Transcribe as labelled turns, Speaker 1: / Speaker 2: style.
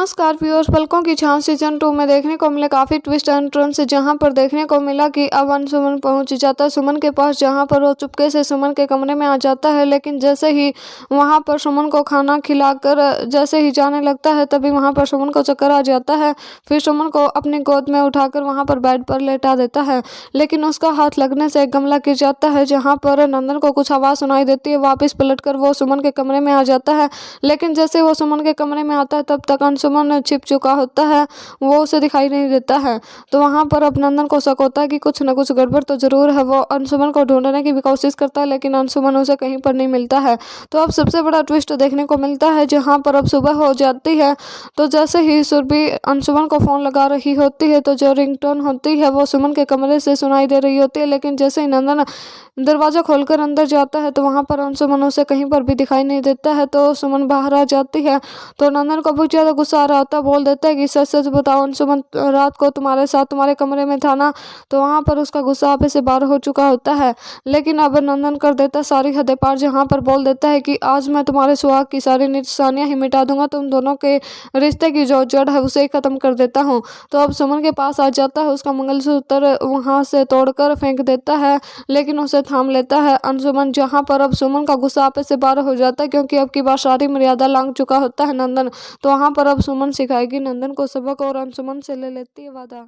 Speaker 1: नमस्कार व्यूअर्स, पलकों की छाँव सीजन 2 में देखने को मिले काफ़ी ट्विस्ट एंड टर्न्स, जहां पर देखने को मिला कि अब अंशुमन पहुंच जाता है सुमन के पास, जहां पर वो चुपके से सुमन के कमरे में आ जाता है। लेकिन जैसे ही वहां पर सुमन को खाना खिलाकर जैसे ही जाने लगता है, तभी वहां पर सुमन को चक्कर आ जाता है। फिर सुमन को अपनी गोद में उठाकर वहां पर बेड पर लेटा देता है, लेकिन उसका हाथ लगने से एक गमला गिर जाता है, जहाँ पर नंदन को कुछ आवाज़ सुनाई देती है। वापस पलटकर वो सुमन के कमरे में आ जाता है, लेकिन जैसे वो सुमन के कमरे में आता है तब तक अंशुमन छिप चुका होता है, वो उसे दिखाई नहीं देता है। तो वहाँ पर अब नंदन को शक होता है कि कुछ न कुछ गड़बड़ तो जरूर है। वो अंशुमन को ढूंढने की भी कोशिश करता है, लेकिन अंशुमन उसे कहीं पर नहीं मिलता है। तो अब सबसे बड़ा ट्विस्ट देखने को मिलता है, जहाँ पर अब सुबह हो जाती है। तो जैसे ही सुरभि अंशुमन को फ़ोन लगा रही होती है, तो जो रिंगटोन होती है वो सुमन के कमरे से सुनाई दे रही होती है। लेकिन जैसे ही नंदन दरवाज़ा खोलकर अंदर जाता है, तो वहाँ पर अंशुमन उसे कहीं पर भी दिखाई नहीं देता है। तो सुमन बाहर आ जाती है, तो नंदन को बहुत ज़्यादा गुस्सा आ रहा होता है। बोल देता है कि सच सच बताओ अंशुमन रात को तुम्हारे साथ तुम्हारे कमरे में था ना। तो वहाँ पर उसका गुस्सा आपे से बाहर हो चुका होता है। लेकिन अब नंदन कर देता है सारी हदें पार, जहाँ पर बोल देता है कि आज मैं तुम्हारे सुहाग की सारी निशानियाँ ही मिटा दूंगा, तुम दोनों के रिश्ते की जो जड़ है उसे ख़त्म कर देता हूँ। तो अब सुमन के पास आ जाता है, उसका मंगलसूत्र वहाँ से तोड़कर फेंक देता है, लेकिन उसे थाम लेता है अंशुमन। जहाँ पर अब सुमन का गुस्सा आपे से बाहर हो जाता है, क्योंकि अब की बार सारी मर्यादा लांघ चुका होता है नंदन। तो वहाँ पर अब सुमन सिखाएगी नंदन को सबक और अंशुमन से ले लेती है वादा।